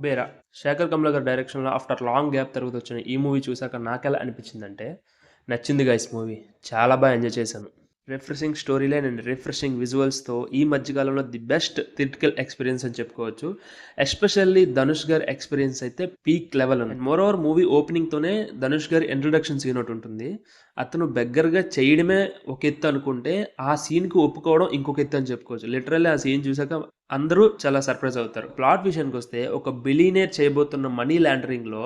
'బేరా' శేఖర్ కమ్ల గారి డైరెక్షన్‌లో after long gap తర్వాత వచ్చిన ఈ మూవీ చూసాక నాకెలా అనిపించిందంటే, నచ్చింది గైస్ మూవీ. చాలా ఎంజాయ్ చేశాను. Refreshing story line and refreshing విజువల్స్‌తో ఈ మధ్య కాలంలో ది బెస్ట్ థియేట్రికల్ ఎక్స్‌పీరియన్స్ అని చెప్పుకోవచ్చు. ఎస్పెషల్లీ ధనుష్ గారి ఎక్స్‌పీరియన్స్ అయితే పీక్ లెవెల్ ఉంది. మోర్ ఓవర్ మూవీ ఓపెనింగ్‌తోనే ధనుష్ గారి ఇంట్రడక్షన్ సీన్ ఒకటి ఉంటుంది. అతను బెగ్గర్‌గా చేయడమే ఒక ఎత్తు అనుకుంటే, ఆ సీన్‌కి ఒప్పుకోవడం ఇంకొక ఎత్తు అని చెప్పుకోవచ్చు. లిటరల్లీ ఆ సీన్ చూసాక అందరూ చాలా సర్ప్రైజ్ అవుతారు. ప్లాట్ విషయానికొస్తే ఒక బిలియనేర్ చేయబోతున్న మనీ లాండరింగ్‌లో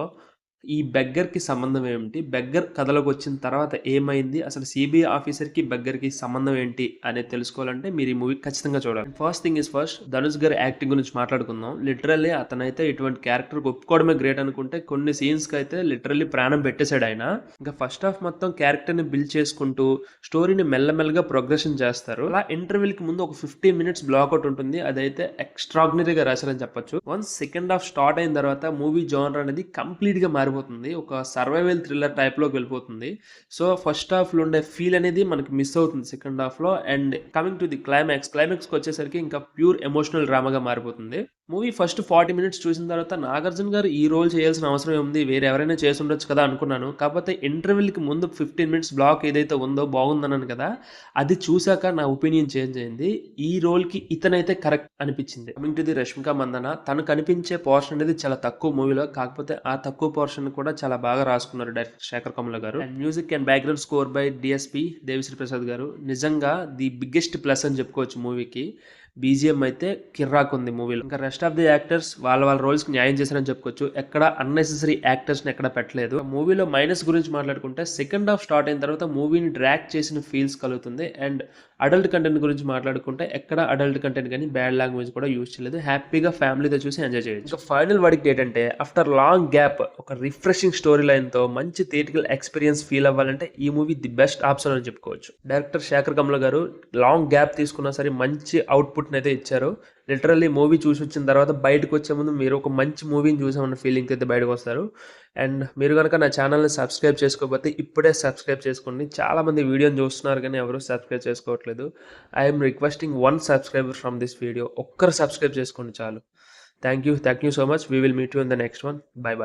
ఈ బెగ్గర్‌కి సంబంధం ఏమిటి? బెగ్గర్ కథలోకి వచ్చిన తర్వాత ఏమైంది? అసలు సీబీఐ ఆఫీసర్‌కి, బెగ్గర్‌కి సంబంధం ఏంటి? అనేది తెలుసుకోవాలంటే మీరు ఈ మూవీ ఖచ్చితంగా చూడాలి. First thing is first, Dhanush గారి యాక్టింగ్ గురించి మాట్లాడుకుందాం. లిటరల్లీ అతనైతే ఇటువంటి క్యారెక్టర్‌కి ఒప్పుకోవడమే గ్రేట్ అనుకుంటే, కొన్ని సీన్స్‌కి అయితే లిటరల్లీ ప్రాణం పెట్టేసాడు ఆయన. ఇంకా ఫస్ట్ హాఫ్ మొత్తం క్యారెక్టర్‌ని బిల్డ్ చేసుకుంటూ స్టోరీని మెల్లమెల్లగా ప్రోగ్రెషన్ చేస్తారు. అలా ఇంటర్వెల్‌కి ముందు ఒక 15 మినిట్స్ బ్లాక్అవుట్ ఉంటుంది. అదైతే ఎక్స్ట్రార్డినరీగా రాశారని చెప్పొచ్చు. వన్స్ సెకండ్ హాఫ్ స్టార్ట్ అయిన తర్వాత మూవీ జోనర్ అనేది కంప్లీట్‌గా మారిపోతుంది. ఒక సర్వైవల్ థ్రిల్లర్ టైప్‌లోకి వెళ్ళిపోతుంది. సో ఫస్ట్ హాఫ్‌లో ఉండే ఫీల్ అనేది మనకి మిస్ అవుతుంది సెకండ్ హాఫ్‌లో. అండ్ కమింగ్ టు ది క్లైమాక్స్‌కి వచ్చేసరికి ఇంకా ప్యూర్ ఎమోషనల్ డ్రామాగా మారిపోతుంది. మూవీ ఫస్ట్ 40 మినిట్స్ చూసిన తర్వాత నాగార్జున గారు ఈ రోల్ చేయాల్సిన అవసరం ఏముంది, వేరే ఎవరైనా చేసి ఉండొచ్చు కదా అనుకున్నాను. కాకపోతే ఇంటర్వెల్‌కి ముందు 15 మినిట్స్ బ్లాక్ ఏదైతే ఉందో బాగుందన్నాను కదా, అది చూసాక నా ఒపీనియన్ చేంజ్ అయింది. ఈ రోల్‌కి ఇతనైతే కరెక్ట్ అనిపించింది. Coming to the Rashmika Mandanna, తను కనిపించే పోర్షన్ అనేది చాలా తక్కువ మూవీలో. కాకపోతే ఆ తక్కువ పోర్షన్ కూడా చాలా బాగా రాసుకున్నారు director Shekhar Kammula garu. And music and background score by DSP Devi Sri Prasad garu. నిజంగా ది బిగ్గెస్ట్ ప్లస్ అని చెప్పుకోవచ్చు మూవీకి. బీజిఎం అయితే కిర్రాక్ ఉంది మూవీలో. ఇంకా రెస్ట్ ఆఫ్ ది యాక్టర్స్ వాళ్ళ రోల్స్కి న్యాయం చేశారని చెప్పుకోవచ్చు. ఎక్కడ అన్నెసెసరీ యాక్టర్స్ని ఎక్కడ పెట్టలేదు. మూవీలో మైనస్ గురించి మాట్లాడుకుంటే సెకండ్ హాఫ్ స్టార్ట్ అయిన తర్వాత మూవీని డ్రాక్ చేసిన ఫీల్స్ కలుగుతుంది. అండ్ అడల్ట్ కంటెంట్ గురించి మాట్లాడుకుంటే ఎక్కడ అడల్ట్ కంటెంట్ కానీ బ్యాడ్ లాంగ్వేజ్ కూడా యూజ్ చేయలేదు. హ్యాపీగా ఫ్యామిలీతో చూసి ఎంజాయ్ చేయొచ్చు. ఇంకా ఫైనల్ వర్డిక్ట్ ఏంటంటే, ఆఫ్టర్ లాంగ్ గ్యాప్ ఒక రిఫ్రెషింగ్ స్టోరీ లైన్తో మంచి థియేటికల్ ఎక్స్పీరియన్స్ ఫీల్ అవ్వాలంటే ఈ మూవీ ది బెస్ట్ ఆప్షన్ అని చెప్పుకోవచ్చు. డైరెక్టర్ శేఖర్ కమ్ల గారు లాంగ్ గ్యాప్ తీసుకున్నా సరే మంచి అవుట్పుట్ని అయితే ఇచ్చారు. లిటరల్లీ మూవీ చూసి వచ్చిన తర్వాత బయటకు వచ్చే ముందు మీరు ఒక మంచి మూవీని చూసామన్న ఫీలింగ్ అయితే బయటకు వస్తారు. అండ్ మీరు కనుక నా ఛానల్ని సబ్స్క్రైబ్ చేసుకోకపోతే ఇప్పుడే సబ్స్క్రైబ్ చేసుకోండి. చాలామంది వీడియోని చూస్తున్నారు కానీ ఎవరు సబ్స్క్రైబ్ చేసుకోవట్లేదు. I'm requesting 1 subscriber from this video. ఒక్కరు సబ్స్క్రైబ్ చేసుకోండి చాలు. Thank you so much. We will meet you in the next one. By.